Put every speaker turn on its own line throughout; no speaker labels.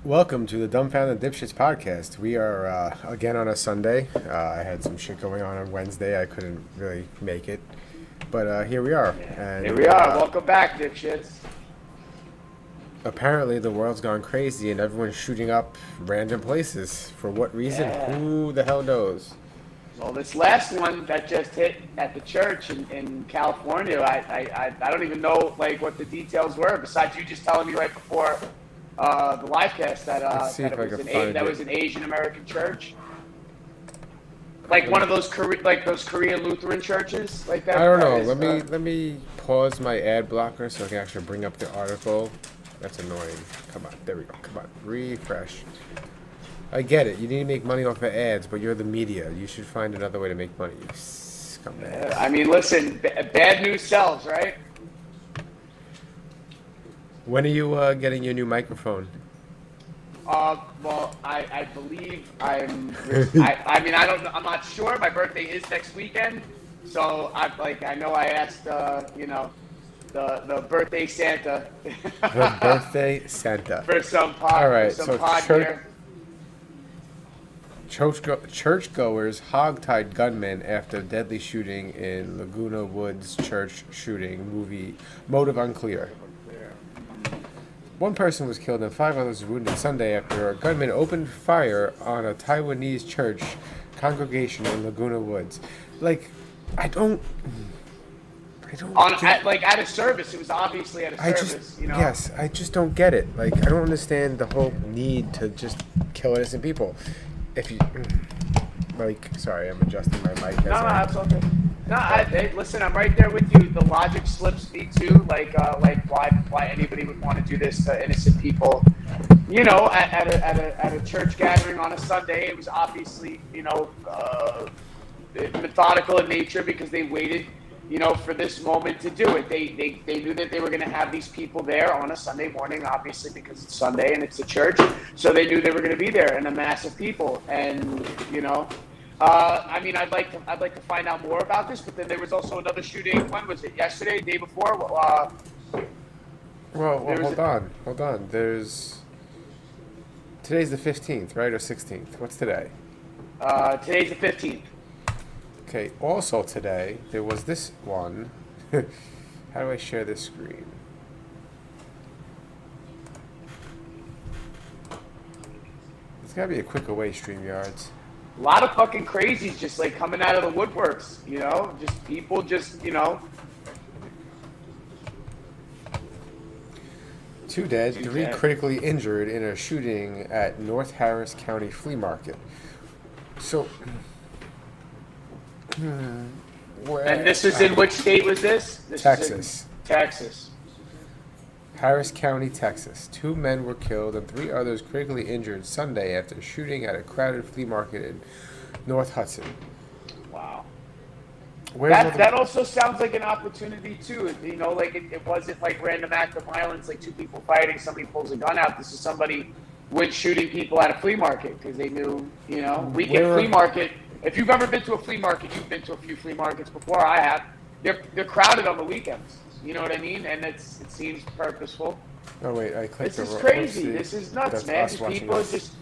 Welcome to the Dumbfounded Dipshits podcast. We are again on a Sunday. I had some shit going on Wednesday. I couldn't really make it, but here we are. And
Here we are. Welcome back, Dipshits.
apparently, the world's gone crazy and everyone's shooting up random places. For what reason?
Yeah.
Who the hell knows?
Well, this last one that just hit at the church in California, I don't even know what the details were. Besides you just telling me right before the live cast that that was an Asian American church, like one of those Korean Lutheran churches, like that.
I don't know. Let me pause my ad blocker so I can actually bring up the article. That's annoying. Come on, there we go. Come on, refresh. I get it. You need to make money off of ads, but you're the media. You should find another way to make money. You scumbag.
I mean, listen, bad news sells, right?
When are you getting your new microphone?
Well, I believe I'm. I'm not sure. My birthday is next weekend, so I know I asked the birthday Santa.
The birthday Santa.
For some pod.
All right,
some pod here.
Churchgoers hogtied gunmen after deadly shooting in Laguna Woods church shooting. Motive unclear. One person was killed and 5 others wounded Sunday after a gunman opened fire on a Taiwanese church congregation in Laguna Woods. I don't.
At a service, it was obviously at a service.
Yes, I just don't get it. I don't understand the whole need to just kill innocent people. If you, sorry, I'm adjusting my mic.
No, that's okay. No, listen, I'm right there with you. The logic slips me too. Why anybody would want to do this to innocent people? At a church gathering on a Sunday, it was obviously methodical in nature because they waited, for this moment to do it. They knew that they were going to have these people there on a Sunday morning, obviously because it's Sunday and it's a church. So they knew they were going to be there and a mass of people. And I'd like to find out more about this. But then there was also another shooting. When was it? Yesterday, the day before?
Hold on. Today's the 15th, right, or 16th? What's today?
Today's the 15th.
Okay, also today, there was this one. How do I share this screen? There's gotta be a quicker way, StreamYards.
A lot of fucking crazies just coming out of the woodworks, just people
Two dead, three critically injured in a shooting at North Harris County Flea Market. So...
And this is in which state was this?
Texas.
Texas.
Harris County, Texas. 2 men were killed and 3 others critically injured Sunday after shooting at a crowded flea market in North Hudson.
Wow. That also sounds like an opportunity too. It wasn't random act of violence, 2 people fighting, somebody pulls a gun out. This is somebody went shooting people at a flea market because they knew, weekend flea market. If you've ever been to a flea market, you've been to a few flea markets before. I have. They're crowded on the weekends. You know what I mean? And it seems purposeful.
Oh wait, I clicked.
This is crazy. This is nuts, man. These people are just.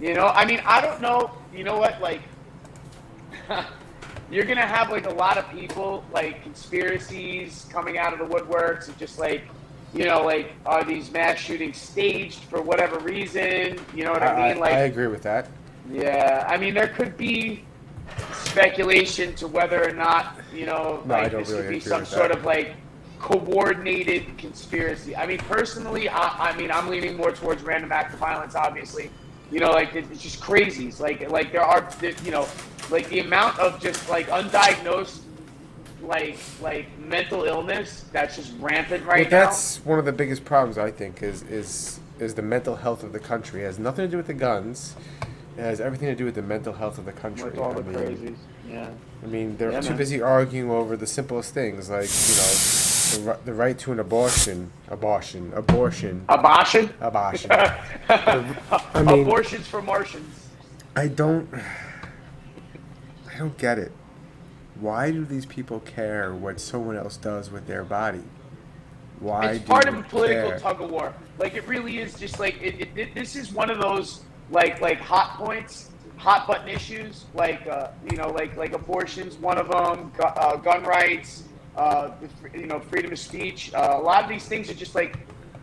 I don't know. You know what? You're gonna have a lot of people conspiracies coming out of the woodworks and just are these mass shootings staged for whatever reason? You know what I mean?
I agree with that.
Yeah, there could be speculation to whether or not, this could be some sort of coordinated conspiracy. Personally, I'm leaning more towards random act of violence, obviously. It's just crazy. There are, the amount of just undiagnosed, mental illness that's just rampant right now.
That's one of the biggest problems, I think, is the mental health of the country. It has nothing to do with the guns. It has everything to do with the mental health of the country.
With all the crazies, yeah.
They're too busy arguing over the simplest things, the right to an abortion. Abortions
for Martians.
I don't get it. Why do these people care what someone else does with their body? Why
It's
do
part
you
of a political
care?
tug of war. Like it really is just like this is one of those like hot points, hot button issues. Like like abortions, one of them, gun rights, freedom of speech. A lot of these things are just like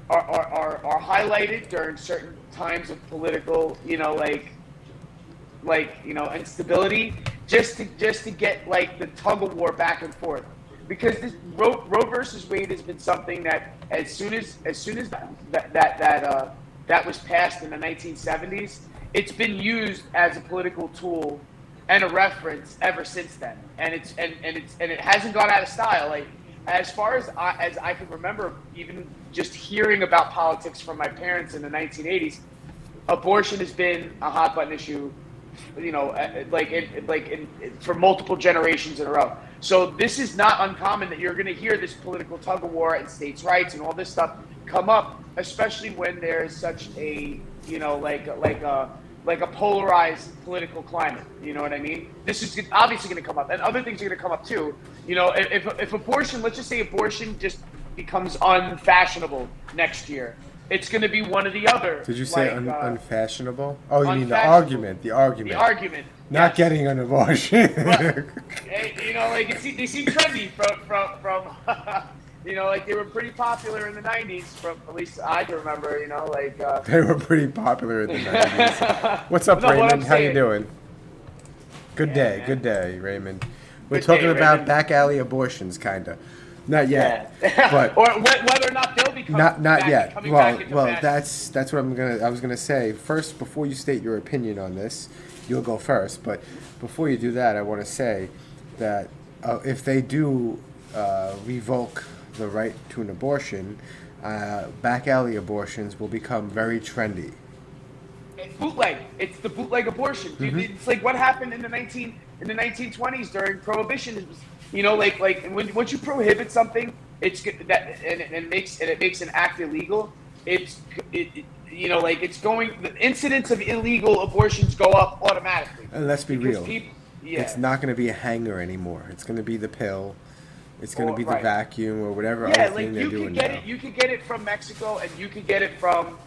are highlighted during certain times of political, instability, just to get like the tug of war back and forth. Because this Roe versus Wade has been something that as soon as that was passed in the 1970s, it's been used as a political tool and a reference ever since then, and it hasn't gone out of style. Like as far as I can remember, even just hearing about politics from my parents in the 1980s, abortion has been a hot button issue, for multiple generations in a row. So this is not uncommon that you're going to hear this political tug of war and states' rights and all this stuff come up, especially when there's such a a polarized political climate. You know what I mean? This is obviously going to come up, and other things are going to come up too. If abortion, let's just say abortion just becomes unfashionable next year, it's going to be one or the other.
Did you say unfashionable? Oh, you mean the
unfashionable.
argument? The argument.
The argument.
Not
Yes.
getting an abortion.
Hey, they seem trendy from they were pretty popular in the 90s, from at least I can remember,
They were pretty popular in the 90s. What's up,
No, what
Raymond?
I'm
How you
saying-
doing? Good day,
man.
good day, Raymond. We're
Good
talking
day,
about
Raymond.
back alley abortions, kinda. Not yet, but
or whether or not they'll become
not
back,
yet.
coming back into
Well,
fashion.
that's what I was gonna say. First, before you state your opinion on this, you'll go first. But before you do that, I want to say that if they do revoke the right to an abortion, back alley abortions will become very trendy.
It's bootleg. It's the bootleg abortion. Dude, It's like what happened in the 1920s during Prohibition. It was, once you prohibit something, it's that and it makes an act illegal. The incidence of illegal abortions go up automatically.
And let's be
Because
real.
Yeah.
It's not going to be a hanger anymore. It's going to be the pill. It's going to be the
right.
vacuum or whatever
Yeah,
other thing they're
you
doing
could get
now.
it. You could get it from Mexico, and you could get it from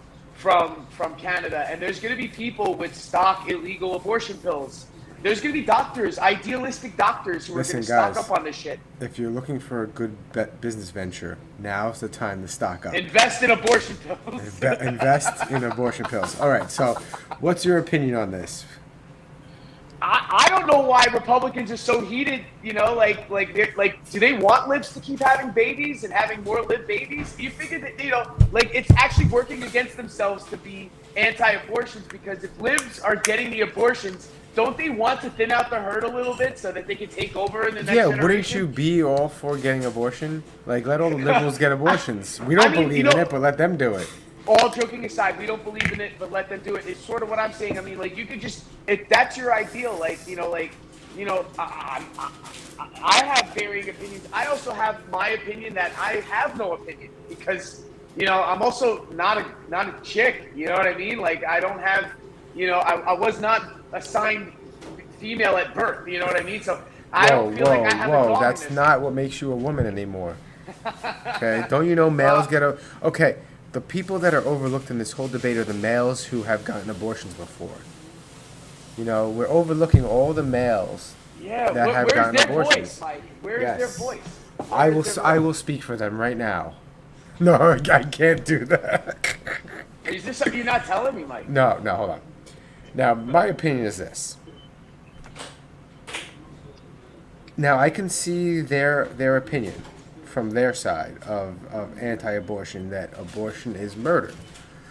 Canada. And there's going to be people with stock illegal abortion pills. There's going to be doctors, idealistic doctors, who are going to stock
guys.
up on this shit.
If you're looking for a good business venture, now's the time to stock up.
Invest in abortion pills.
Invest in abortion pills. All right. So, what's your opinion on this?
I don't know why Republicans are so heated. Do they want libs to keep having babies and having more lib babies? Do you figure that it's actually working against themselves to be anti-abortions? Because if libs are getting the abortions, don't they want to thin out the herd a little bit so that they can take over in the next generation?
Wouldn't you be all for getting abortion? Like, let all the liberals get abortions. We don't believe in it, but let them do it.
All joking aside, we don't believe in it, but let them do it. It's sort of what I'm saying. I mean, you could just, if that's your ideal, I have varying opinions. I also have my opinion that I have no opinion because, I'm also not a chick. You know what I mean? Like, I don't have, I was not assigned female at birth. You know what I mean? So I don't feel like I have a dog in
That's
this.
not what makes you a woman anymore. Okay, don't you know males get a... Okay, the people that are overlooked in this whole debate are the males who have gotten abortions before. We're overlooking all the males
Yeah,
that have
where's
gotten
their
abortions.
voice, Mike? Where is their voice?
I will speak for them right now. No, I can't do that.
Is this something you're not telling me, Mike?
No, hold on. Now, my opinion is this. Now, I can see their opinion from their side of anti-abortion, that abortion is murder.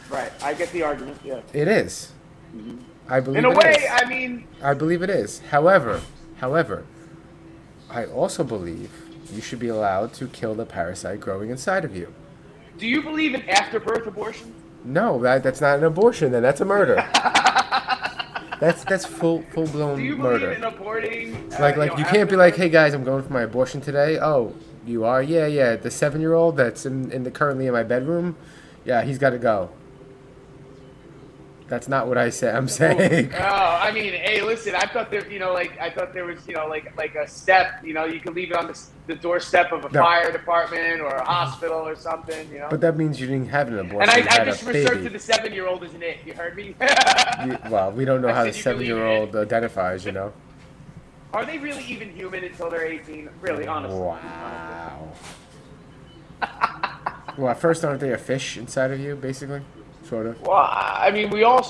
Right, I get the argument, yeah.
It is. I believe
In a
it
way,
is.
I mean...
I believe it is. However, I also believe you should be allowed to kill the parasite growing inside of you.
Do you believe in after-birth abortion?
No, that's not an abortion then. That's a murder. That's full-blown
Do you believe
murder.
in aborting?
Like you can't be like, hey guys, I'm going for my abortion today. Oh, you are? Yeah. The 7-year-old that's currently in my bedroom. Yeah, he's got to go. That's not what I said. I'm saying.
Oh, I mean, hey, listen. I thought there, I thought there was, like a step. You could leave it on the doorstep of a fire department or a hospital or something.
But that means you didn't have an abortion.
And I
had
just
a
referred
baby.
to the 7-year-old as an it. You heard me?
Well, we don't know how the
said you believe
7-year-old identifies.
Are they really even human until they're 18? Really, honestly.
Wow. Well, at first, aren't they a fish inside of you, basically? Sort of.
Well, I mean, we all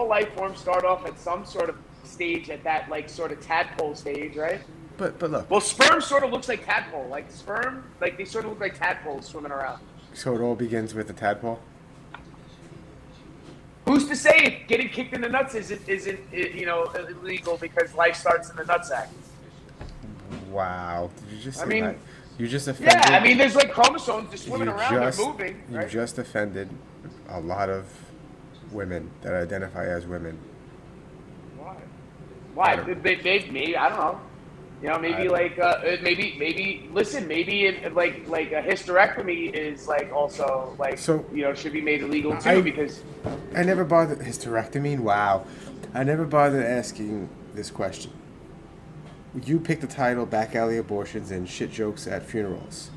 life forms start off at some sort of stage at that like sort of tadpole stage, right?
But look.
Well, sperm sort of looks like tadpole. Like sperm, like they sort of look like tadpoles swimming around.
So it all begins with a tadpole.
Who's to say if getting kicked in the nuts isn't illegal because life starts in the nutsack?
Wow. Did you just say
I mean,
that? You just offended.
Yeah, I mean, there's like chromosomes just swimming around, they're moving.
You
right?
just offended a lot of women that identify as women.
Why? Maybe I don't know. Maybe like a hysterectomy is like also like should be made illegal too because
I never bothered hysterectomy. Wow, I never bothered asking this question. You picked the title "Back Alley Abortions and Shit Jokes at Funerals."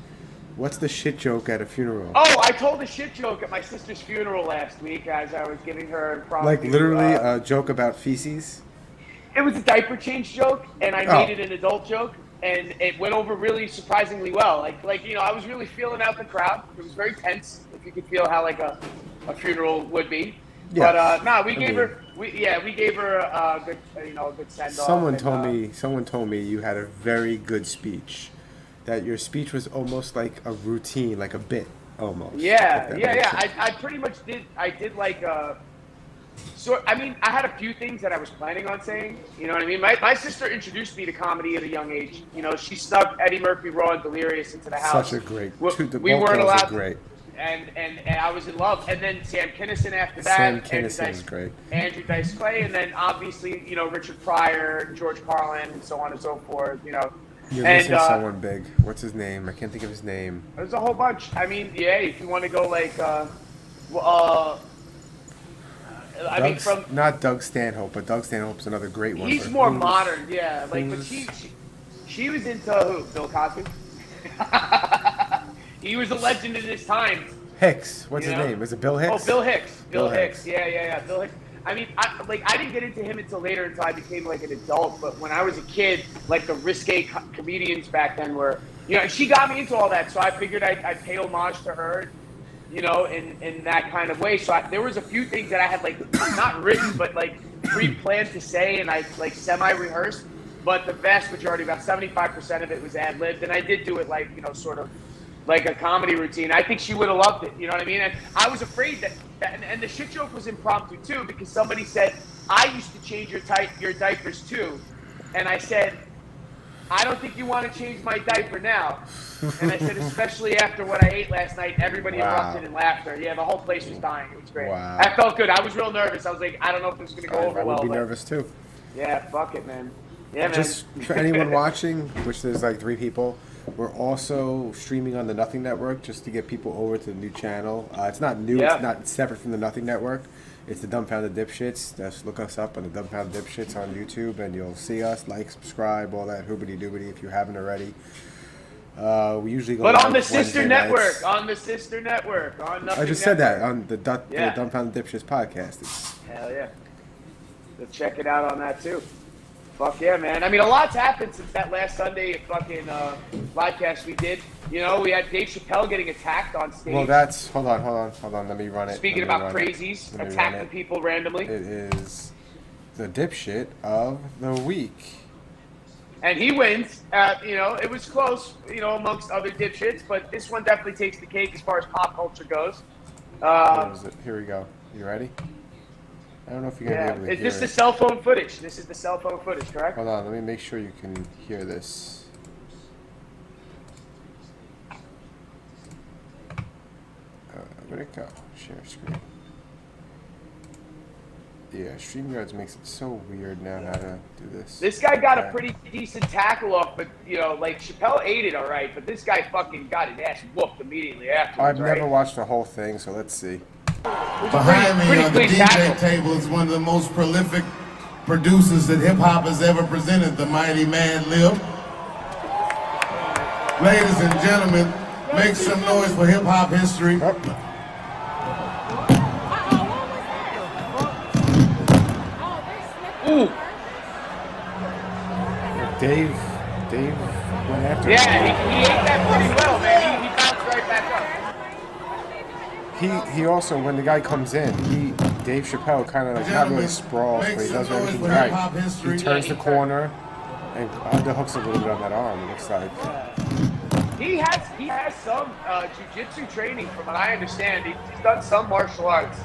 What's the shit joke at a funeral?
Oh, I told a shit joke at my sister's funeral last week as I was giving her impromptu.
Like literally a joke about feces?
It was a diaper change joke, and I made it an adult joke, and it went over really surprisingly well. I was really feeling out the crowd. It was very tense, if you could feel how like a funeral would be. Yeah. But we gave her a good a good send off.
Someone told me you had a very good speech. That your speech was almost like a routine, like a bit, almost.
Yeah. I pretty much did. I did like I mean, I had a few things that I was planning on saying. You know what I mean? My sister introduced me to comedy at a young age. She snuck Eddie Murphy, Raw, and Delirious into the house.
Such a great.
We weren't allowed.
Great.
And I was in love. And then Sam Kinison after that.
Sam Kinison is great.
Andrew Dice Clay, and then obviously Richard Pryor, George Carlin, and so on and so forth.
You're missing someone big. What's his name? I can't think of his name.
There's a whole bunch. I mean, yeah, if you want to go like,
not Doug Stanhope, but Doug Stanhope's another great one.
He's more modern, yeah. But she was into who? Bill Cosby. He was a legend in his time.
Hicks. What's his name? Is it Bill Hicks?
Oh, Bill Hicks. Bill Hicks. Yeah. Bill Hicks. I mean, I didn't get into him until later, until I became like an adult. But when I was a kid, like the risque comedians back then were, she got me into all that. So I figured I'd pay homage to her, in that kind of way. So there was a few things that I had like not written, but like pre-planned to say, and I like semi-rehearsed. But the vast majority, about 75% of it, was ad-libbed, and I did do it like sort of like a comedy routine. I think she would have loved it. You know what I mean? And I was afraid that and the shit joke was impromptu too, because somebody said, I used to change your diapers too. And I said, I don't think you want to change my diaper now. And I said, especially after what I ate last night, everybody erupted in laughter. Yeah, the whole place was dying. It was great.
Wow.
I felt good. I was real nervous. I was like, I don't know if this is going to go over well.
I would be nervous too.
Yeah, fuck it, man. Yeah, man.
Just for anyone watching, which there's like 3 people, we're also streaming on the Nothing Network just to get people over to the new channel. It's not new. Yeah. It's not separate from the Nothing Network. It's the Dumbfounded Dipshits. Just look us up on the Dumbfounded Dipshits on YouTube, and you'll see us. Like, subscribe, all that hoobity-doobity if you haven't already. We usually go.
But on the sister network, on the sister network, on Nothing.
I just said that on the Dumbfounded Dipshits podcast.
Hell yeah! So check it out on that too. Fuck yeah, man. I mean, a lot's happened since that last Sunday fucking livecast we did. We had Dave Chappelle getting attacked on stage.
Well, that's... Hold on. Let me run it.
Speaking about crazies, attacking people randomly.
It is the dipshit of the week.
And he wins. It was close, amongst other dipshits, but this one definitely takes the cake as far as pop culture goes.
Where is it? Here we go. You ready? I don't know if you're going to be able to hear
it. Is this the cell phone footage? This is the cell phone footage, correct?
Hold on, let me make sure you can hear this. Where'd it go? Share screen. Yeah, StreamYards makes it so weird now how to do this.
This guy got a pretty decent tackle off, but, like Chappelle ate it all right, but this guy fucking got his ass whooped immediately afterwards.
I've never watched the whole thing, so let's see.
Behind me
pretty
on the
clean
DJ
tackle.
table is one of the most prolific producers that hip hop has ever presented, the mighty Man Lil. Ladies and gentlemen, make some noise for hip hop history.
Ooh.
Dave went after
Yeah,
him.
he ate that pretty well, man. He bounced right back up.
He also, when the guy comes in, Dave Chappelle kind of like not really sprawls, but he does everything right. He turns the corner and underhooks a little bit on that arm. It looks like.
He has some jiu-jitsu training, from what I understand. He's done some martial arts,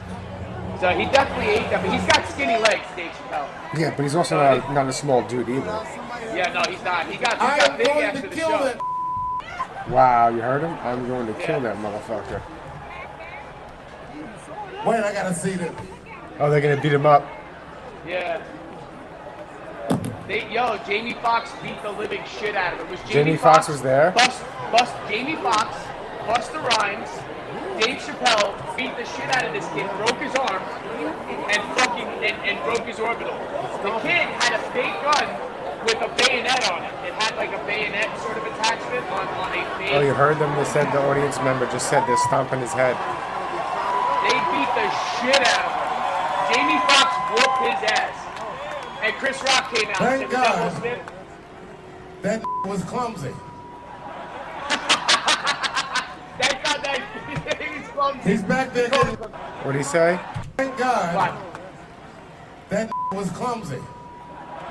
so he definitely ate that. But he's got skinny legs, Dave Chappelle.
Yeah, but he's also not a small dude either.
Yeah, no, he's not. He got big after the show.
Wow, you heard him? I'm going to kill that motherfucker.
Wait, I gotta see this.
Oh, they're gonna beat him up.
Yeah. Jamie Foxx beat the living shit out of him. Was
Jamie Foxx was there?
Jamie Foxx, Busta Rhymes, Dave Chappelle beat the shit out of this kid, broke his arm, and broke his orbital. The kid had a fake gun with a bayonet on it. It had like a bayonet sort of attachment on a fake.
Oh, you heard them? They said the audience member just said they're stomping his head.
They beat the shit out of him. Jamie Foxx whooped his ass. And Chris Rock came out and
Thank
said,
God.
Will Smith?
That was clumsy.
Thank God that he's clumsy.
He's back there getting...
What'd he say?
Thank God.
What?
That was clumsy.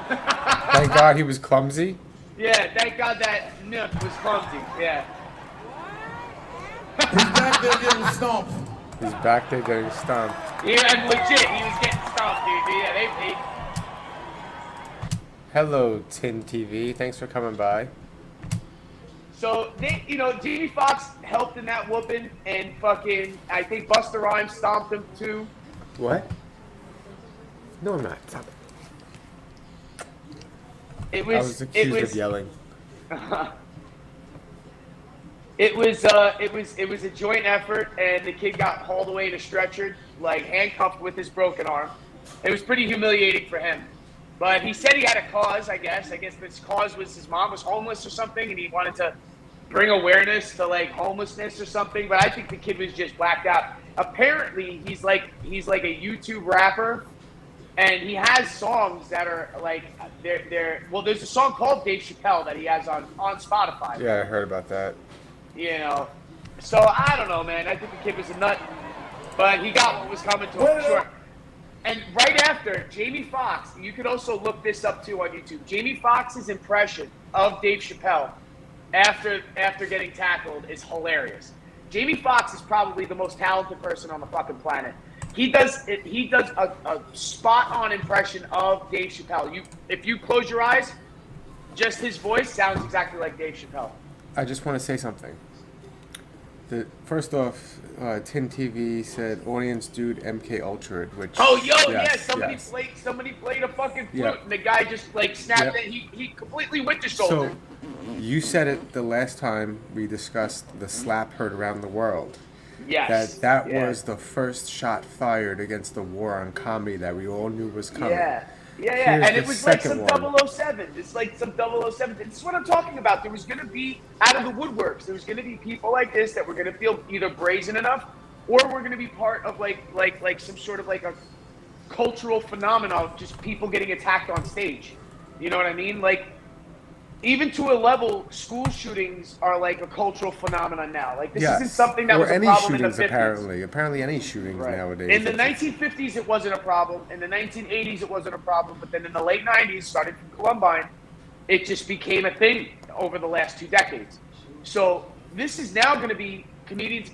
Thank God he was clumsy.
Yeah, thank God that Nip was clumsy. Yeah.
He's back there getting stomped.
He's back there getting stomped.
Yeah, and legit, he was getting stomped, dude. Yeah, they
Hello, Tin TV. Thanks for coming by.
So Jamie Foxx helped in that whooping, and fucking, I think Busta Rhymes stomped him too.
What? No, I'm not. Stop it.
It was.
I was accused of yelling.
It was a joint effort, and the kid got hauled away in a stretcher, like handcuffed with his broken arm. It was pretty humiliating for him. But he said he had a cause, I guess. I guess this cause was his mom was homeless or something, and he wanted to bring awareness to like homelessness or something. But I think the kid was just blacked out. Apparently, he's like a YouTube rapper, and he has songs that are like well, there's a song called Dave Chappelle that he has on Spotify.
Yeah, I heard about that.
So I don't know, man. I think the kid was a nut, but he got what was coming to him. Sure. And right after, Jamie Foxx, you could also look this up too on YouTube. Jamie Foxx's impression of Dave Chappelle after getting tackled is hilarious. Jamie Foxx is probably the most talented person on the fucking planet. He does a spot-on impression of Dave Chappelle. If you close your eyes, just his voice sounds exactly like Dave Chappelle.
I just want to say something. First off, Tin TV said audience dude MK Ultra, which somebody played a fucking flute and the guy just like snapped it. He completely went to shoulder. So you said it the last time we discussed the slap heard around the world.
Yes.
That was the first shot fired against the war on comedy that we all knew was coming.
Yeah.
Here's
And it was like some
one.
007. It's like some 007. This is what I'm talking about. There was going to be, out of the woodworks, there was going to be people like this that were going to feel either brazen enough or we're going to be part of like some sort of like a cultural phenomenon of just people getting attacked on stage. You know what I mean? Like, even to a level, school shootings are like a cultural phenomenon now. Like, this isn't something that was a problem in the 50s.
Apparently any shootings nowadays.
In the 1950s, it wasn't a problem. In the 1980s, it wasn't a problem. But then in the late 90s, starting from Columbine, it just became a thing over the last 2 decades. So this is now going to be comedians,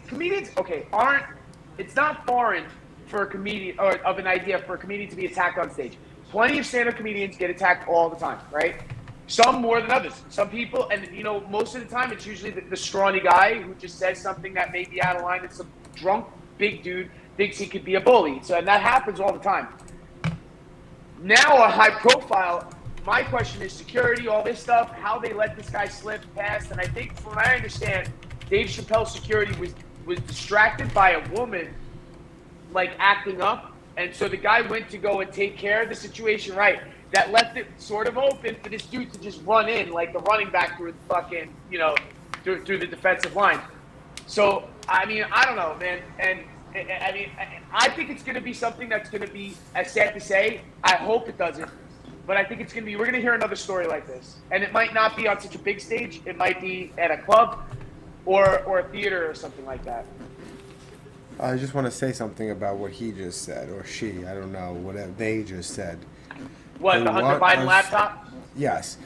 it's not foreign for a comedian, or of an idea for a comedian to be attacked on stage. Plenty of stand-up comedians get attacked all the time, right? Some more than others. Some people, and most of the time, it's usually the scrawny guy who just says something that may be out of line. It's some drunk big dude thinks he could be a bully. So, and that happens all the time. Now, a high profile, my question is security, all this stuff, how they let this guy slip past. And I think, from what I understand, Dave Chappelle's security was distracted by a woman like acting up, and so the guy went to go and take care of the situation, right? That left it sort of open for this dude to just run in like the running back through the fucking, through the defensive line. So, I mean, I don't know, man. And I mean, I think it's going to be something that's going to be, as sad to say, I hope it doesn't. But I think it's going to be, we're going to hear another story like this. And it might not be on such a big stage. It might be at a club or a theater or something like that.
I just want to say something about what he just said, or she, I don't know, whatever they just said.
What, the Hunter Biden laptop?
Yes.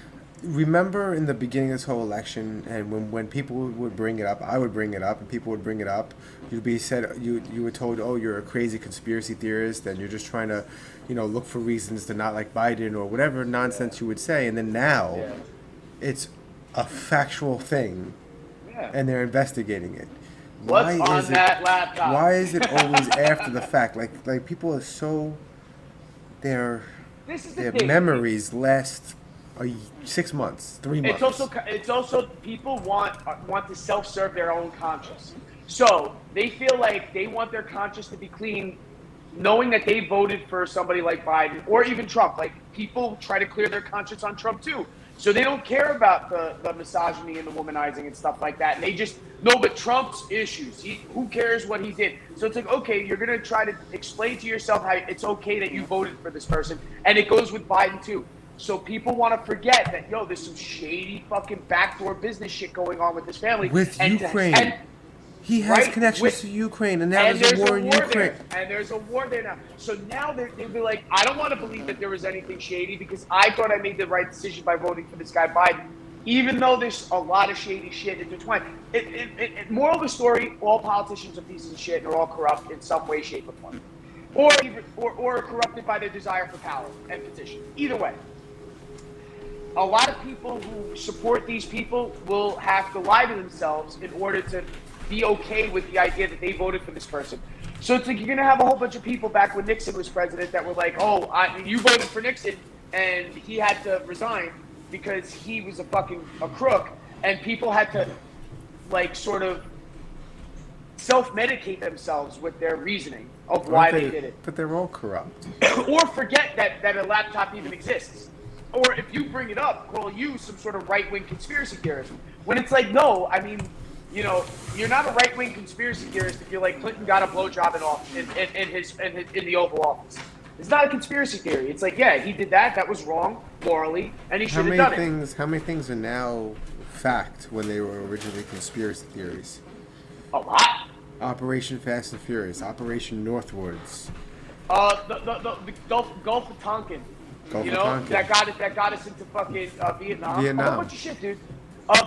Remember in the beginning of this whole election, and when people would bring it up, I would bring it up, and people would bring it up, you were told, oh, you're a crazy conspiracy theorist, and you're just trying to, look for reasons to not like Biden or whatever nonsense you would say, and then now, it's a factual thing, and they're investigating it.
What's on that laptop?
Why is it always after the fact? Like people are so, their memories last 6 months, 3 months.
It's also people want to self-serve their own conscience. So they feel like they want their conscience to be clean, knowing that they voted for somebody like Biden or even Trump. Like people try to clear their conscience on Trump too. So they don't care about the misogyny and the womanizing and stuff like that. And they just know, but Trump's issues. Who cares what he did? So it's like, okay, you're going to try to explain to yourself how it's okay that you voted for this person. And it goes with Biden too. So people want to forget that, there's some shady fucking backdoor business shit going on with this family.
With Ukraine. He has connections to Ukraine, and now there's a war in Ukraine.
And there's a war there now. So now they'll be like, I don't want to believe that there was anything shady because I thought I made the right decision by voting for this guy Biden, even though there's a lot of shady shit intertwined. Moral of the story, all politicians are pieces of shit and are all corrupt in some way, shape, or form. Or corrupted by their desire for power and position. Either way. A lot of people who support these people will have to lie to themselves in order to be okay with the idea that they voted for this person. So it's like you're going to have a whole bunch of people back when Nixon was president that were like, oh, you voted for Nixon and he had to resign because he was a crook, and people had to sort of self-medicate themselves with their reasoning of why they did it.
But they're all corrupt.
Or forget that a laptop even exists. Or if you bring it up, call you some sort of right-wing conspiracy theorist. When it's like, no, I mean, you're not a right-wing conspiracy theorist if you're like Clinton got a blowjob in the Oval Office. It's not a conspiracy theory. It's like, yeah, he did that. That was wrong morally, and he should have done it.
How many things are now fact when they were originally conspiracy theories?
A lot.
Operation Fast and Furious, Operation Northwards.
The Gulf of Tonkin. That got us into fucking Vietnam. A whole bunch of shit, dude.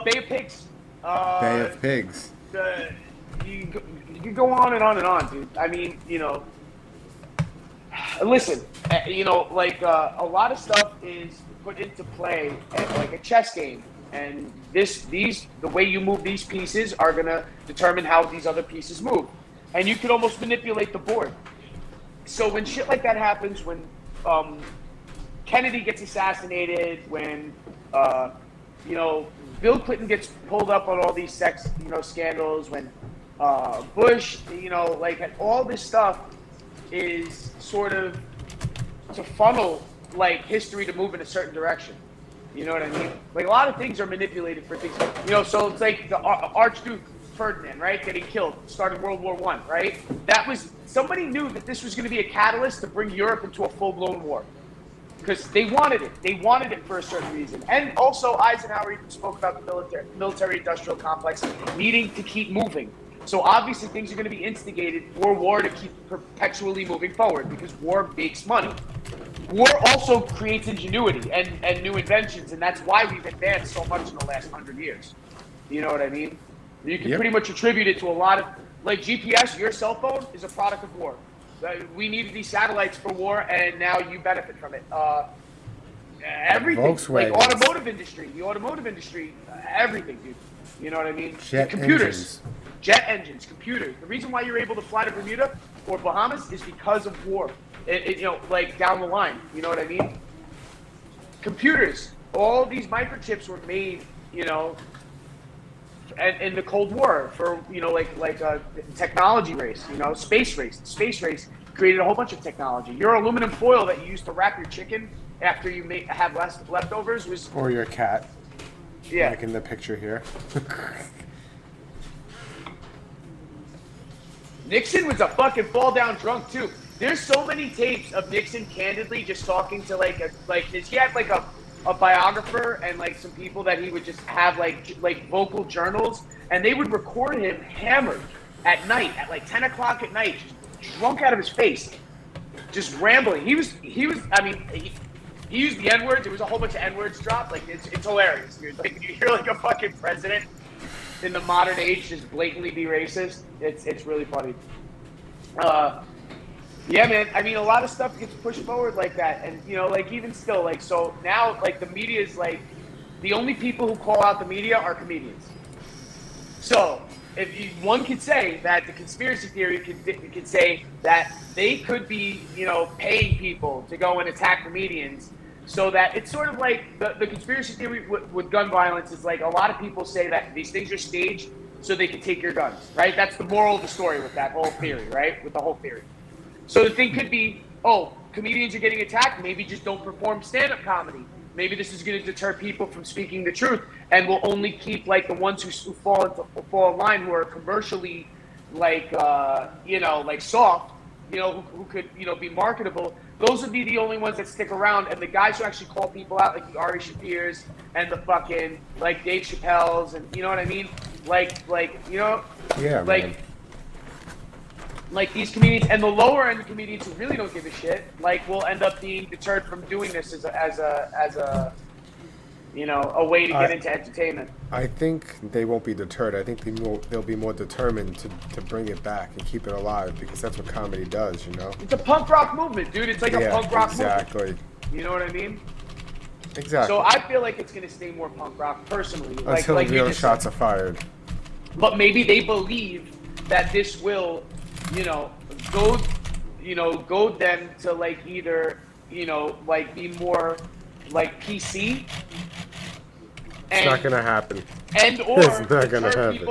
Bay of Pigs.
Bay of Pigs.
You go on and on and on, dude. I mean, listen, a lot of stuff is put into play at like a chess game, and the way you move these pieces are gonna determine how these other pieces move, and you can almost manipulate the board. So when shit like that happens, when Kennedy gets assassinated, when Bill Clinton gets pulled up on all these sex scandals, when Bush, all this stuff is sort of to funnel history to move in a certain direction. You know what I mean? Like a lot of things are manipulated for things. So it's like the Archduke Ferdinand, right, getting killed, started World War I, right? That was, somebody knew that this was going to be a catalyst to bring Europe into a full-blown war. Because they wanted it. They wanted it for a certain reason. And also Eisenhower even spoke about the military-industrial complex needing to keep moving. So obviously things are going to be instigated for war to keep perpetually moving forward because war makes money. War also creates ingenuity and new inventions, and that's why we've advanced so much in the last 100 years. You know what I mean? You can pretty much attribute it to a lot of, like GPS, your cell phone is a product of war. We needed these satellites for war, and now you benefit from it. Everything, like the automotive industry, everything, dude. You know what I mean? Computers, jet engines, computers. The reason why you're able to fly to Bermuda or Bahamas is because of war. Down the line. You know what I mean? Computers. All these microchips were made, in the Cold War for like a technology race, space race. The space race created a whole bunch of technology. Your aluminum foil that you used to wrap your chicken after you have leftovers was,
Or your cat.
yeah.
Like in the picture here.
Nixon was a fucking fall down drunk too. There's so many tapes of Nixon candidly just talking to he had like a biographer and like some people that he would just have like vocal journals, and they would record him hammered at night at like 10 o'clock at night, just drunk out of his face, just rambling. He used the N-words. There was a whole bunch of N-words dropped. Like it's hilarious, dude. Like when you hear like a fucking president in the modern age just blatantly be racist, it's really funny. Yeah, man. I mean, a lot of stuff gets pushed forward like that, and like even still, like so now, like the media is like the only people who call out the media are comedians. So one could say that the conspiracy theory could say that they could be paying people to go and attack comedians, so that it's sort of like the conspiracy theory with gun violence is like a lot of people say that these things are staged so they can take your guns, right? That's the moral of the story with that whole theory, right? With the whole theory. So the thing could be, oh, comedians are getting attacked. Maybe just don't perform stand-up comedy. Maybe this is going to deter people from speaking the truth, and will only keep like the ones who fall in line, who are commercially like soft, who could be marketable. Those would be the only ones that stick around, and the guys who actually call people out, like the Ari Shafirs and the fucking like Dave Chappelle's, and you know what I mean,
Yeah, man.
Like these comedians and the lower end comedians who really don't give a shit, like will end up being deterred from doing this as a way to get into entertainment.
I think they won't be deterred. I think they'll be more determined to bring it back and keep it alive, because that's what comedy does,
It's a punk rock movement, dude. It's like a punk rock
exactly.
movement. You know what I mean?
Exactly.
So I feel like it's gonna stay more punk rock personally.
Until
like
real shots are fired.
But maybe they believe that this will, go them to like either, be more like PC.
It's not gonna happen.
And or
It's not gonna happen.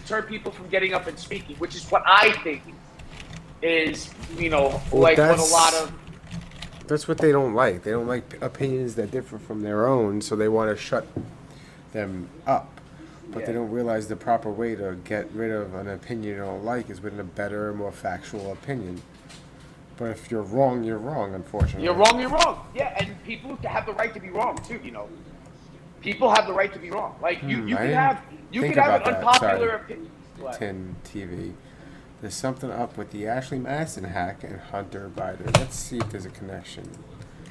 deter people from getting up and speaking, which is what I think is, what a lot of.
That's what they don't like. They don't like opinions that differ from their own, so they want to shut them up. But they don't realize the proper way to get rid of an opinion you don't like is with a better, more factual opinion. But if you're wrong, you're wrong, unfortunately.
You're wrong. Yeah, and people have the right to be wrong, too, People have the right to be wrong. Like, you could have an unpopular opinion.
Tin TV. There's something up with the Ashley Madison hack and Hunter Biden. Let's see if there's a connection.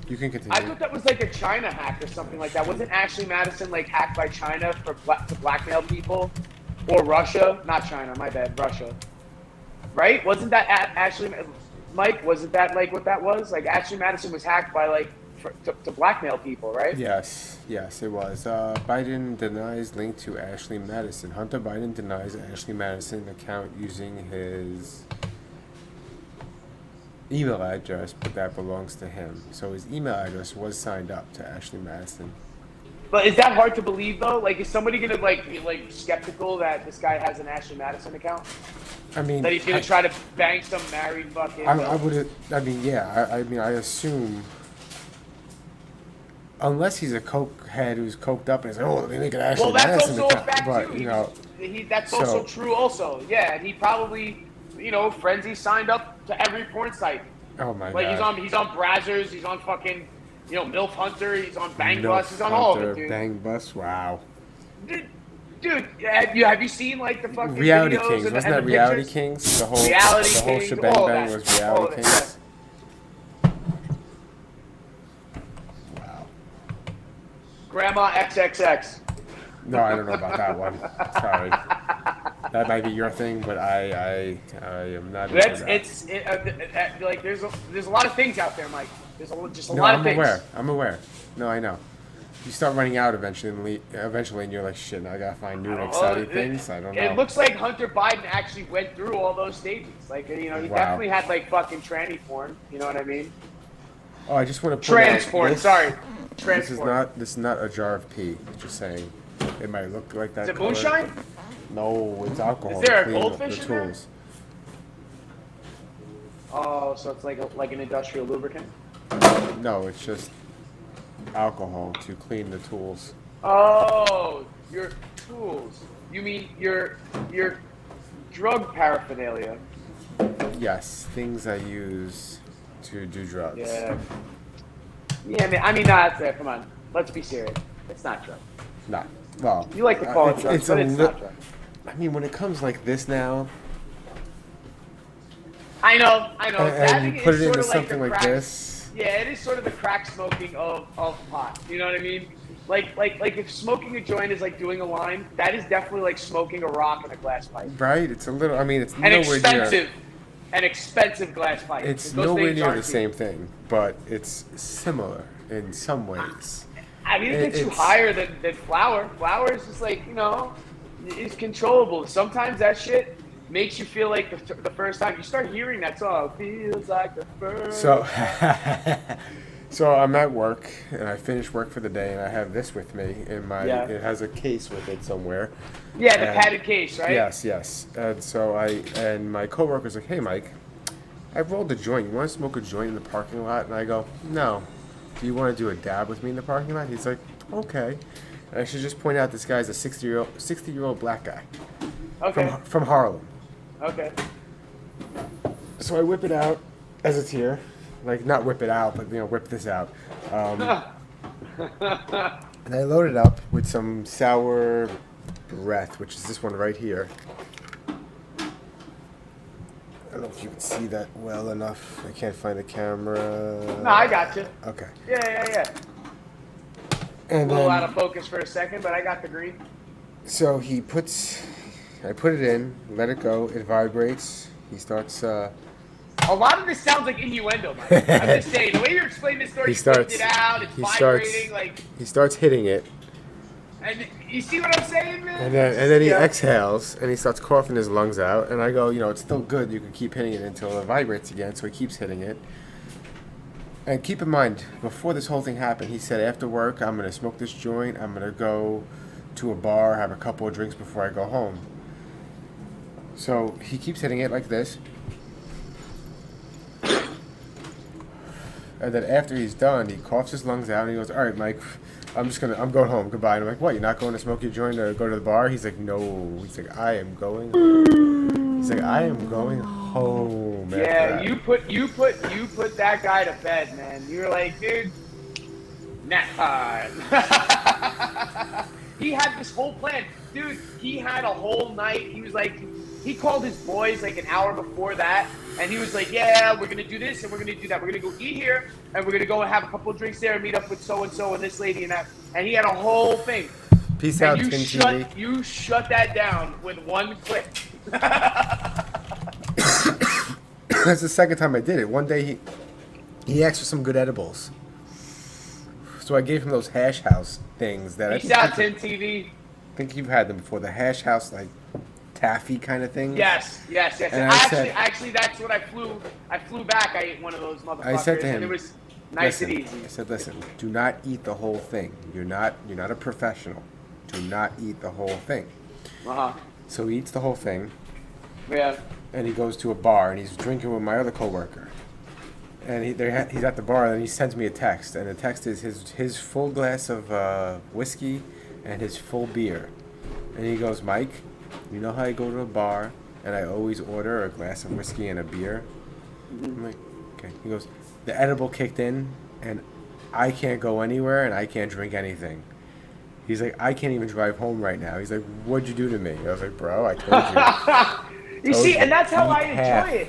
You can continue.
I thought that was like a China hack or something like that. Wasn't Ashley Madison like hacked by China to blackmail people, or Russia? Not China, my bad, Russia. Right? Wasn't that Ashley? Mike, wasn't that like what that was? Like Ashley Madison was hacked by to blackmail people, right?
Yes, it was. Biden denies link to Ashley Madison. Hunter Biden denies Ashley Madison account using his email address, but that belongs to him. So his email address was signed up to Ashley Madison.
But is that hard to believe though? Like, is somebody gonna be skeptical that this guy has an Ashley Madison account?
I mean,
that he's gonna try to bang some married fucking.
I would. I mean, yeah. I assume. Unless he's a coke head who's coked up and is like, oh, let me make an Ashley Madison account. But,
that's also true also. Yeah, and he probably, Frenzy signed up to every porn site.
Oh my god.
He's on Brazzers, he's on fucking, MILF Hunter, he's on Bang Bus, he's on all of it, dude.
Bang Bus, wow.
Dude, have you seen the fucking
Reality
videos
Kings? Wasn't that Reality Kings? The whole
Kings,
shebang bang was Reality Kings.
Yeah. Grandma XXX.
No, I don't know about that one. Sorry. That might be your thing, but I am not.
There's a lot of things out there, Mike. There's just a lot of things.
I'm aware. No, I know. You start running out eventually, and you're like, shit. Now I gotta find new exciting things. I don't know.
It looks like Hunter Biden actually went through all those stages. He definitely had fucking tranny porn. You know what I mean?
Oh, I just want to point
transport. Sorry,
transport. This is not a jar of pee. Just saying. It might look like that.
Is it moonshine?
No, it's alcohol.
Is there
to
a
clean
goldfish
the
in there?
tools.
Oh, so it's like an industrial lubricant?
No, it's just alcohol to clean the tools.
Oh, your tools. You mean your drug paraphernalia?
Yes, things I use to do drugs.
Yeah. Yeah, I mean, that's it. Come on. Let's be serious. It's not drug.
No. Well,
You like to call it drugs, but it's not drug.
I mean, when it comes like this now,
I know.
and you put it into something like this.
Yeah, it is sort of the crack smoking of pot. You know what I mean? Like if smoking a joint is like doing a line, that is definitely like smoking a rock in a glass pipe.
Right? It's a little. I mean, it's
An
nowhere near.
expensive glass pipe.
It's
Those
nowhere
things
near
aren't
the
cheap.
same thing, but it's similar in some ways.
I mean, it gets you higher than flour. Flour is just like, it's controllable. Sometimes that shit makes you feel like the first time you start hearing that song, feels like the first.
So I'm at work and I finished work for the day and I have this with me in my.
Yeah.
It has a case with it somewhere.
Yeah, the padded case, right?
Yes. And so and my coworker's like, "Hey, Mike, I rolled a joint. You want to smoke a joint in the parking lot?" And I go, "No. Do you want to do a dab with me in the parking lot?" He's like, "Okay." And I should just point out this guy's a 60-year-old black guy.
Okay.
From Harlem.
Okay.
So I whip it out as it's here. Like, not whip it out, but, whip this out. And I load it up with some sour breath, which is this one right here. I don't know if you can see that well enough. I can't find the camera.
No, I got you.
Okay.
Yeah.
And
A little out
then,
of focus for a second, but I got the green.
so I put it in, let it go, it vibrates. He starts,
A lot of this sounds like innuendo, Mike. I'm just saying, the way you're explaining this story,
He
you flipped
starts-
it out, it's
he
vibrating,
starts- he starts hitting it.
and you see what I'm saying, man?
And then he
Yeah.
exhales and he starts coughing his lungs out. And I go, it's still good. You can keep hitting it until it vibrates again. So he keeps hitting it. And keep in mind, before this whole thing happened, he said, after work, I'm going to smoke this joint. I'm going to go to a bar, have a couple of drinks before I go home. So he keeps hitting it like this. And then after he's done, he coughs his lungs out and he goes, "All right, Mike, I'm going home. Goodbye." And I'm like, "What? You're not going to smoke your joint or go to the bar?" He's like, "No." He's like, "I am going." He's like, "I am going home." after
Yeah,
that."
you put that guy to bed, man. You were like, dude, nap time. He had this whole plan, dude. He had a whole night. He was like, he called his boys like an hour before that, and he was like, "Yeah, we're gonna do this and we're gonna do that. We're gonna go eat here, and we're gonna go and have a couple of drinks there and meet up with so and so and this lady and that." And he had a whole thing.
Peace out,
And
Tin TV.
you shut that down with one click.
That's the second time I did it. One day he asked for some good edibles, so I gave him those hash house things that
Peace out, Tin TV.
I think you've had them before. The hash house like taffy kind of thing.
Yes.
And I said-
Actually, that's what I flew back. I ate one of those motherfuckers.
I said to him,
and it was nice
"Listen,"
and easy.
I said, "Listen, do not eat the whole thing. You're not a professional. Do not eat the whole thing." So he eats the whole thing,
Yeah.
and he goes to a bar, and he's drinking with my other coworker. And he's at the bar, and he sends me a text, and the text is his full glass of whiskey and his full beer. And he goes, "Mike, you know how I go to a bar, and I always order a glass of whiskey and a beer?" I'm like, "Okay." He goes, "The edible kicked in, and I can't go anywhere, and I can't drink anything." He's like, "I can't even drive home right now." He's like, "What'd you do to me?" I was like, "Bro, I told you."
You see, and that's how
Eat
I
half.
enjoy it.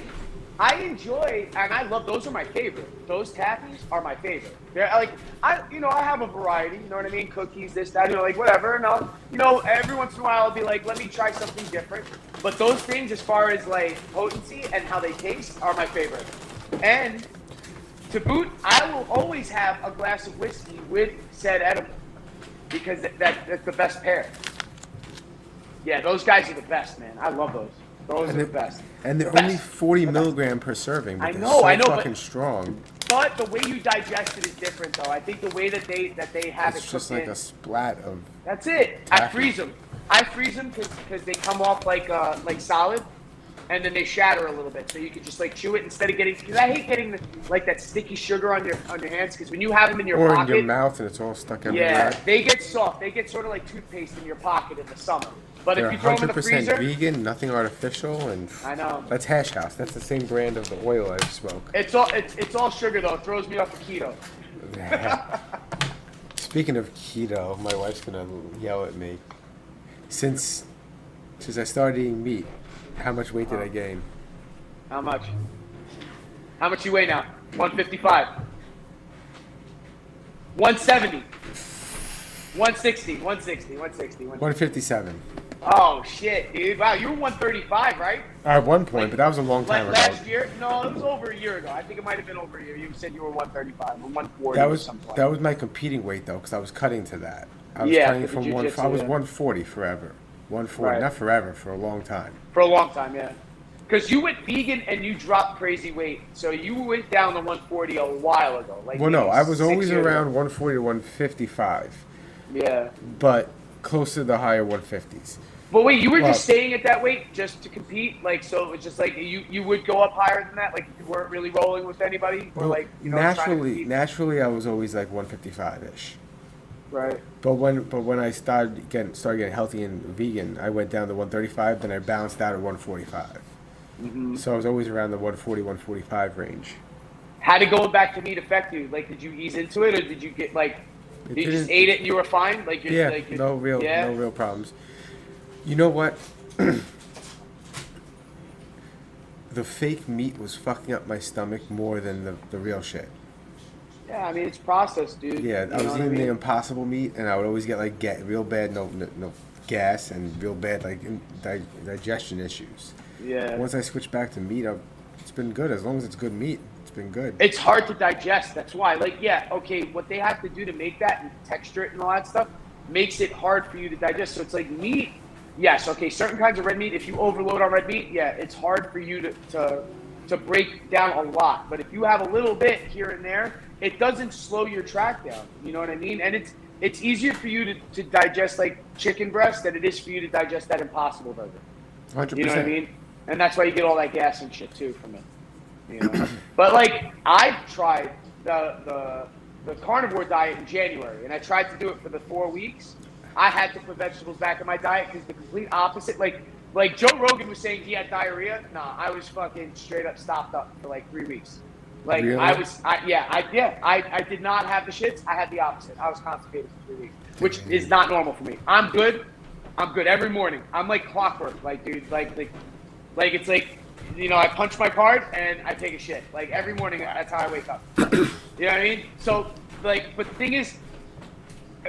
I enjoy, and I love. Those are my favorite. Those taffies are my favorite. They're like, I have a variety. You know what I mean? Cookies, this, that, like whatever. And I'll, every once in a while, I'll be like, let me try something different. But those things, as far as like potency and how they taste, are my favorite. And to boot, I will always have a glass of whiskey with said edible because that's the best pair. Yeah, those guys are the best, man. I love those. Those are the best.
And they're
The
only
best.
40 milligram per serving, but
I
they're
know,
so
I know, but-
fucking strong.
But the way you digest it is different, though. I think the way that they have
It's
it
just
cooked
like
in,
a splat of.
that's it. I
taffy.
freeze them. I freeze them because they come off like solid, and then they shatter a little bit, so you can just like chew it instead of getting. Because I hate getting like that sticky sugar on your hands. Because when you have them in your pocket,
in your mouth and it's all stuck everywhere.
yeah, they get soft. They get sort of like toothpaste in your pocket in the summer. But
They're
if you throw them in the
100%
freezer,
vegan, nothing artificial, and
I know
that's Hash House. That's the same brand of the oil I smoke.
it's all sugar though. It throws me off of keto.
Speaking of keto, my wife's gonna yell at me. Since I started eating meat, how much weight did I gain?
How much? How much you weigh now? 155. 170. 160.
157.
Oh shit, dude! Wow, you were 135, right?
At one point, but that was a long time ago.
Last year? No, it was over a year ago. I think it might have been over a year. You said you were 135 or 140 or something.
That was my competing weight though, because I was cutting to that. I was
Yeah,
cutting
for
from
jiu-jitsu,
I was
yeah.
140 forever. 140,
Right.
not forever, for a long time.
For a long time, yeah. Because you went vegan and you dropped crazy weight, so you went down to 140 a while ago. Like
Well, no,
maybe
I was
6
always
years
around
ago.
140 to 155,
Yeah.
but close to the higher 150s.
But wait, you were
Well,
just staying at that weight just to compete, like so it was just like you would go up higher than that, like you weren't really rolling with anybody, or
Well,
like trying to compete?
naturally, I was always like 155-ish.
Right.
But when I started getting healthy and vegan, I went down to 135. Then I bounced out at 145.
Mm-hmm.
So I was always around the 140, 145 range.
How did going back to meat affect you? Like, did you ease into it, or did you get like,
It
you just
didn't-
ate it and you were fine? Like,
Yeah,
like
no real problems. You know what? The fake meat was fucking up my stomach more than the real shit.
Yeah, I mean it's processed, dude.
Yeah,
You
I
know
was
what
eating the
mean?
impossible meat, and I would always get like real bad no gas and real bad like digestion issues.
Yeah.
Once I switched back to meat, it's been good. As long as it's good meat, it's been good.
It's hard to digest. That's why. Like, yeah, okay, what they have to do to make that and texture it and all that stuff makes it hard for you to digest. So it's like meat. Yes, okay, certain kinds of red meat, if you overload on red meat, yeah, it's hard for you to break down a lot. But if you have a little bit here and there, it doesn't slow your track down. You know what I mean? And it's easier for you to digest like chicken breast than it is for you to digest that Impossible Burger.
100%.
You know what I mean? And that's why you get all that gas and shit too from it. You know? But like I've tried the carnivore diet in January, and I tried to do it for the 4 weeks. I had to put vegetables back in my diet because the complete opposite. Like Joe Rogan was saying he had diarrhea. Nah, I was fucking straight up stopped up for like 3 weeks. Like
Really?
I did not have the shits. I had the opposite. I was constipated for 3 weeks, which is not normal for me. I'm good every morning. I'm like clockwork. Like dude, like it's like, you know, I punch my card and I take a shit. Like every morning, that's how I wake up. You know what I mean? So like, but the thing is,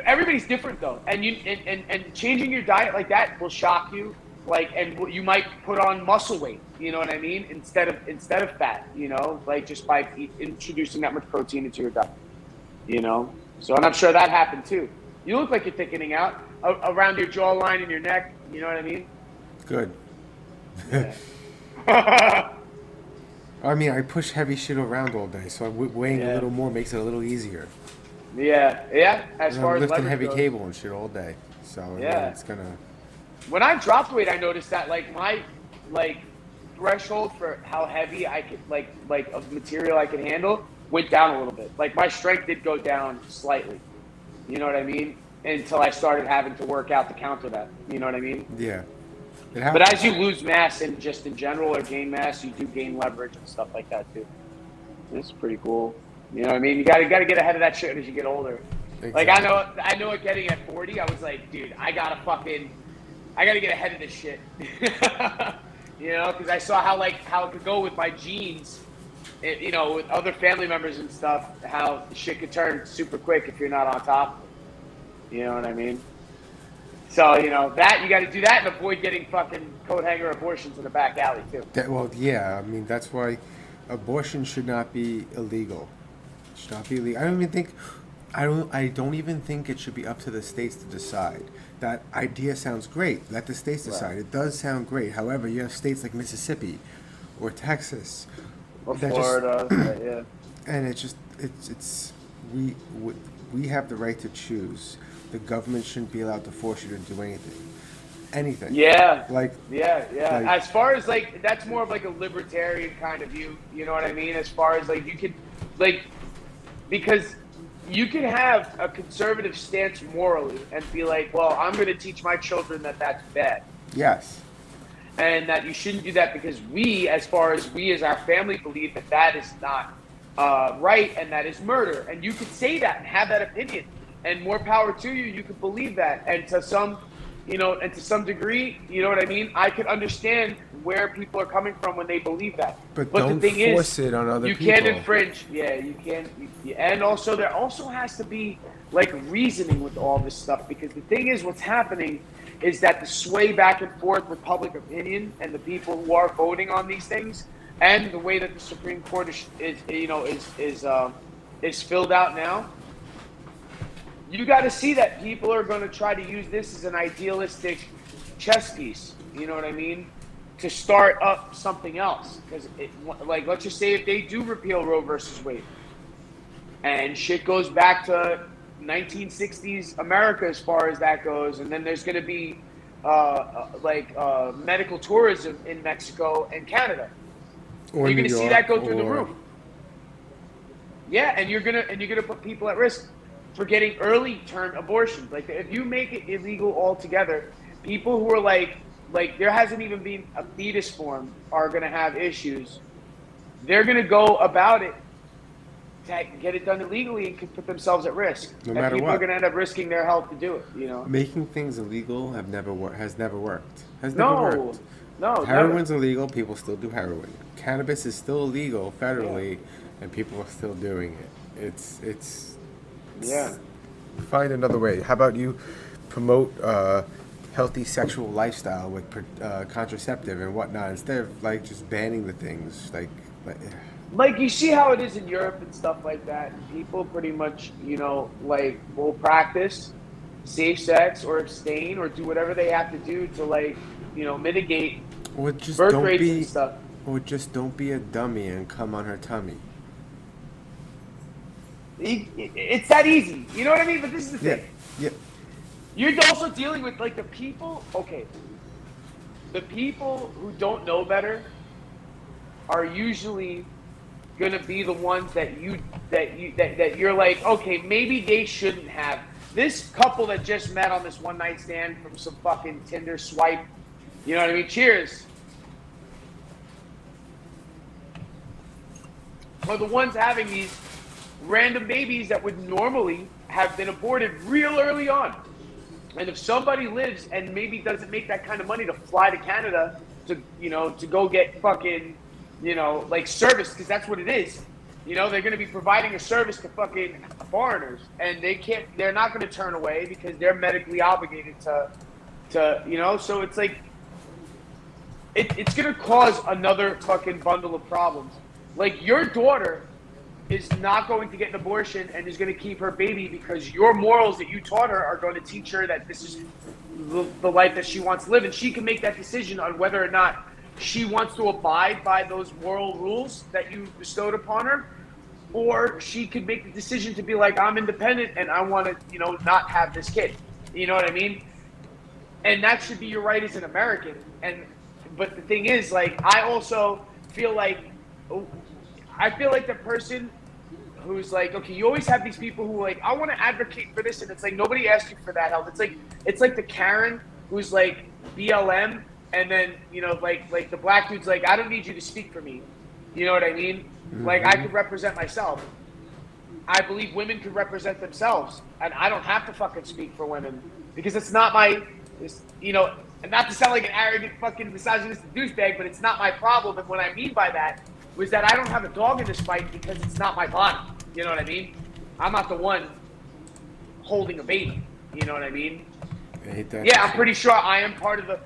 everybody's different though, and and changing your diet like that will shock you. Like, and you might put on muscle weight. You know what I mean? Instead of fat. You know, like just by introducing that much protein into your diet. You know, so and I'm sure that happened too. You look like you're thickening out around your jawline and your neck. You know what I mean?
Good.
Yeah.
I mean, I push heavy shit around all day, so weighing a little more makes it a little easier.
Yeah. As
And
far
I'm
as
lifting
leverage
heavy
goes.
cable and shit all day, so I mean, it's gonna.
When I dropped weight, I noticed that like my threshold for how heavy I could like of material I could handle went down a little bit. Like my strength did go down slightly. You know what I mean? Until I started having to work out to counter that. You know what I mean?
Yeah. It
But
happens.
as you lose mass and just in general or gain mass, you do gain leverage and stuff like that too. It's pretty cool. You know what I mean? You gotta get ahead of that shit as you get older.
Exactly.
Like I know at getting at 40, I was like, dude, I gotta get ahead of this shit. You know, because I saw how it could go with my genes, you know, with other family members and stuff, how shit could turn super quick if you're not on top. You know what I mean? So, you know, that you got to do that and avoid getting fucking coat hanger abortions in the back alley too.
Well, yeah. I mean, that's why abortion should not be illegal. It should not be illegal. I don't even think it should be up to the states to decide. That idea sounds great. Let the states decide. Right. It does sound great. However, you have states like Mississippi or Texas
or Florida, yeah.
And we have the right to choose. The government shouldn't be allowed to force you to do anything. anything.
Yeah.
Like,
Yeah.
like
As far as like, that's more of like a libertarian kind of view. You know what I mean? As far as like, you could, like, because you can have a conservative stance morally and be like, well, I'm going to teach my children that that's bad.
yes.
And that you shouldn't do that because we, as our family, believe that that is not right and that is murder. And you could say that and have that opinion. And more power to you. You could believe that. And to some, and to some degree, you know what I mean? I could understand where people are coming from when they believe that.
But
the
don't
thing
force
is,
it on other
you
people.
can't infringe. Yeah, you can't. And also, there also has to be like reasoning with all this stuff, because the thing is, what's happening is that the sway back and forth with public opinion and the people who are voting on these things, and the way that the Supreme Court is filled out now. You got to see that people are going to try to use this as an idealistic chess piece. You know what I mean? To start up something else. Because, like, let's just say if they do repeal Roe versus Wade, and shit goes back to 1960s America as far as that goes, and then there's going to be medical tourism in Mexico and Canada.
Or
you're going to see that go through the roof. Yeah, and you're gonna put people at risk for getting early term abortions. Like, if you make it illegal altogether, people who are like there hasn't even been a fetus formed are gonna have issues. They're gonna go about it to get it done illegally and could put themselves at risk.
No matter
people
what.
are gonna end up risking their health to do it.
Making things illegal has never worked.
No,
Heroin's illegal. People still do heroin. Cannabis is still illegal federally, and people are still doing it. It's find another way. How about you promote healthy sexual lifestyle with contraceptive and whatnot, instead of like just banning the things
like you see how it is in Europe and stuff like that. People pretty much, will practice safe sex or abstain or do whatever they have to do to mitigate birth rates and stuff.
Or just don't be a dummy and come on her tummy.
It's that easy. You know what I mean? But this is the thing.
Yeah.
You're also dealing with the people. Okay. The people who don't know better are usually gonna be the ones that you're like, okay, maybe they shouldn't have. This couple that just met on this one night stand from some fucking Tinder swipe, you know what I mean? Cheers. Are the ones having these random babies that would normally have been aborted real early on. And if somebody lives and maybe doesn't make that kind of money to fly to Canada to go get fucking, service, because that's what it is. They're going to be providing a service to fucking foreigners, and they're not going to turn away because they're medically obligated to so it's like, it's going to cause another fucking bundle of problems. Like, your daughter is not going to get an abortion and is going to keep her baby because your morals that you taught her are going to teach her that this is the life that she wants to live, and she can make that decision on whether or not she wants to abide by those moral rules that you bestowed upon her, or she could make the decision to be like, I'm independent and I want to, not have this kid. You know what I mean? And that should be your right as an American. But the thing is, I also feel like the person who's like, okay, you always have these people who are like, I want to advocate for this, and it's like nobody asked you for that help. It's like the Karen who's like BLM, and then like the black dude's like, I don't need you to speak for me. You know what I mean? Mm-hmm. Like, I could represent myself. I believe women could represent themselves, and I don't have to fucking speak for women because it's not my, and not to sound like an arrogant fucking misogynistic douchebag, but it's not my problem. And what I mean by that was that I don't have a dog in this fight because it's not my body. You know what I mean? I'm not the one holding a baby. You know what I mean?
I hate that.
Yeah, I'm pretty sure I am part of the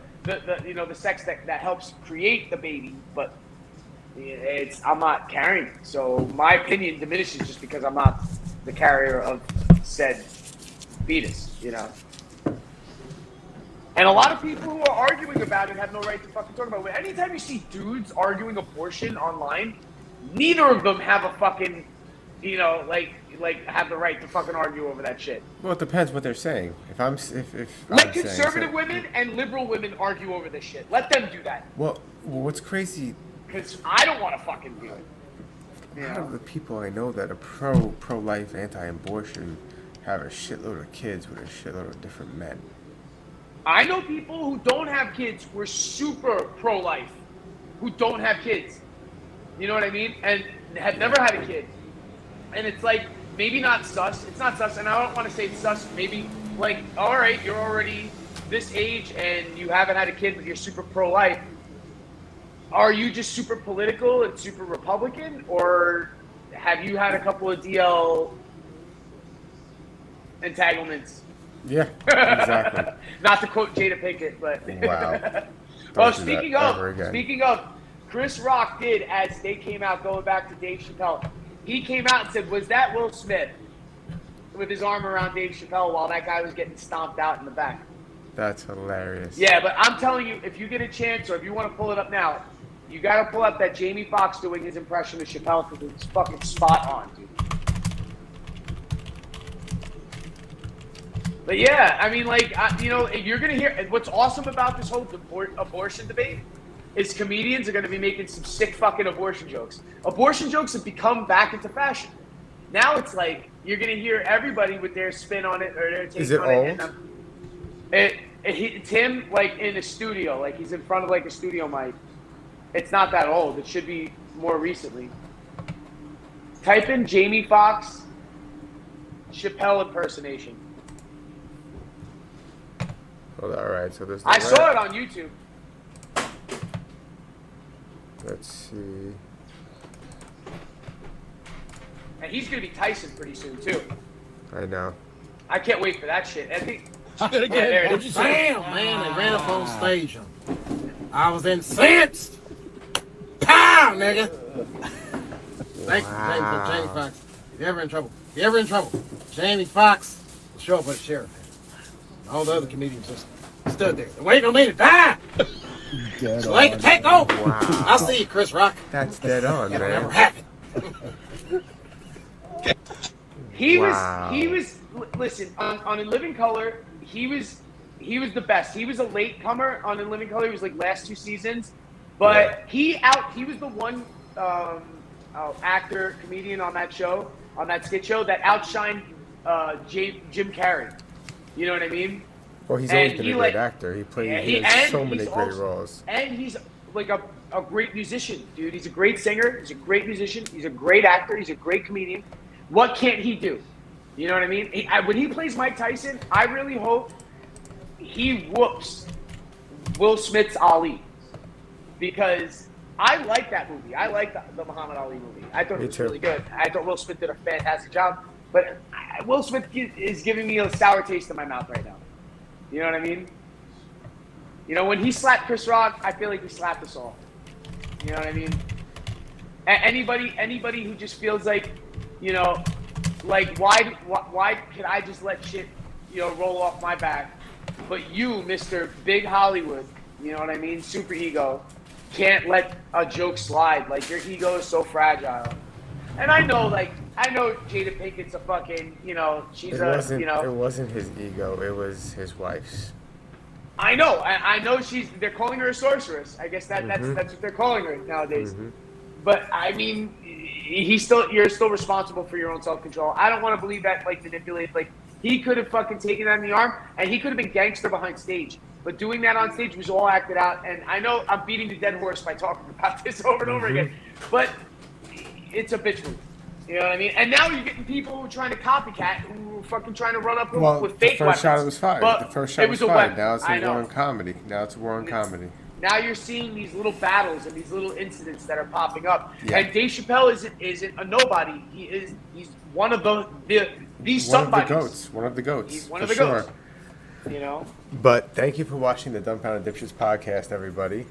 sex that helps create the baby, but I'm not carrying it. So my opinion diminishes just because I'm not the carrier of said fetus, And a lot of people who are arguing about it have no right to fucking talk about it. Anytime you see dudes arguing abortion online, neither of them have a fucking you know, like have the right to fucking argue over that shit.
Well, it depends what they're saying. If I'm
Let
I'm saying
conservative women and liberal women argue over this shit. Let them do that.
well, what's crazy?
Because I don't want to fucking do it.
A lot of the people I know that are pro-life, anti-abortion have a shitload of kids with a shitload of different men.
I know people who don't have kids who are super pro-life, who don't have kids. You know what I mean? And have never had a kid. And it's like, maybe not sus. It's not sus, and I don't want to say it's sus. Maybe, like, all right, you're already this age and you haven't had a kid, but you're super pro-life. Are you just super political and super Republican, or have you had a couple of DL entanglements?
Yeah, exactly.
Not to quote Jada Pinkett, but
Wow.
well,
Don't do that ever again.
speaking of, Chris Rock did, as they came out, going back to Dave Chappelle. He came out and said, "Was that Will Smith?" with his arm around Dave Chappelle while that guy was getting stomped out in the back.
That's hilarious.
Yeah, but I'm telling you, if you get a chance, or if you want to pull it up now, you got to pull up that Jamie Foxx doing his impression of Chappelle, because it's fucking spot on, dude. But yeah, I mean, like, you know, you're going to hear, and what's awesome about this whole abortion debate is comedians are going to be making some sick fucking abortion jokes. Abortion jokes have become back into fashion. Now it's like, you're going to hear everybody with their spin on it, or their take
Is it
on
old?
it. It's him, like, in a studio, like, he's in front of, like, a studio mic. It's not that old. It should be more recently. Type in Jamie Foxx Chappelle impersonation.
Well, all right, so this.
I saw it on YouTube.
Let's see.
And he's going to be Tyson pretty soon, too.
I know.
I can't wait for that shit. I think.
There it is. Damn, man, they ran up on stage. I was incensed. Pow, nigga. Thanks for Jamie Foxx. If you're ever in trouble, Jamie Foxx will show up with a sheriff. All the other comedians just stood there. They're waiting on me to die. So they can take over.
Wow.
I'll see you, Chris Rock.
That's dead on,
It'll never
man.
happen.
He
Wow.
was. Listen, on In Living Color, he was the best. He was a late comer on In Living Color. He was like last 2 seasons, but he was the one actor, comedian on that show, on that skit show, that outshined Jim Carrey. You know what I mean?
Well, he's always
And
been
he,
a
like-
great actor. He
and
has so many
he's
great
also-
roles.
And he's like a great musician, dude. He's a great singer. He's a great musician. He's a great actor. He's a great comedian. What can't he do? You know what I mean? When he plays Mike Tyson, I really hope he whoops Will Smith's Ali, because I like that movie. I like the Muhammad Ali movie. I thought it was really good. I thought Will Smith did a fantastic job. But Will Smith is giving me a sour taste in my mouth right now. You know what I mean? You know, when he slapped Chris Rock, I feel like he slapped us all. You know what I mean? Anybody who just feels like, you know, like why could I just let shit, you know, roll off my back? But you, Mr. Big Hollywood, you know what I mean? Super ego, can't let a joke slide. Like, your ego is so fragile. And I know Jada Pinkett's a fucking, you know, she's
It wasn't his ego. It was his wife's.
I know. I know they're calling her a sorceress. I guess that's what they're calling her nowadays.
Mm-hmm.
But I mean, you're still responsible for your own self-control. I don't want to believe that, like, manipulated. Like, he could have fucking taken that in the arm, and he could have been gangster behind stage. But doing that on stage was all acted out. And I know I'm beating the dead horse by talking about this over and over again, but it's a bitch move. You know what I mean? And now you're getting people who are trying to copycat, who are fucking trying to run up with fake
the
weapons.
first shot was fired.
But
The first shot
it
was
was a
fired.
weapon.
Now it's
I
a
know.
war on comedy. Now it's a war on comedy.
Now you're seeing these little battles and these little incidents that are popping up.
Yeah.
And Dave Chappelle isn't a nobody. He's one of these somebodies.
One of the goats.
He's one of
for
the
sure.
goats. You know?
But thank you for watching the Dumbfounded Dipshits podcast, everybody.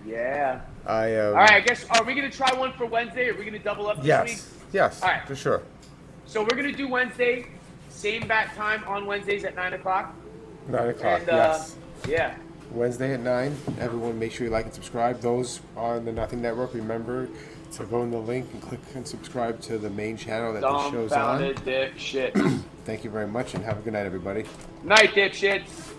Yeah.
All
All right, I guess, are we going to try one for Wednesday? Or are we going to double up this week?
Yes,
All right.
for sure.
So we're going to do Wednesday, same bat time on Wednesdays at 9 o'clock.
9 o'clock,
And,
yes.
yeah.
Wednesday at 9. Everyone, make sure you like and subscribe. Those on the Nothing Network, remember to go in the link and click and subscribe to the main channel that this show's on.
Dumbfounded dipshits.
Thank you very much, and have a good night, everybody.
Night, dipshits.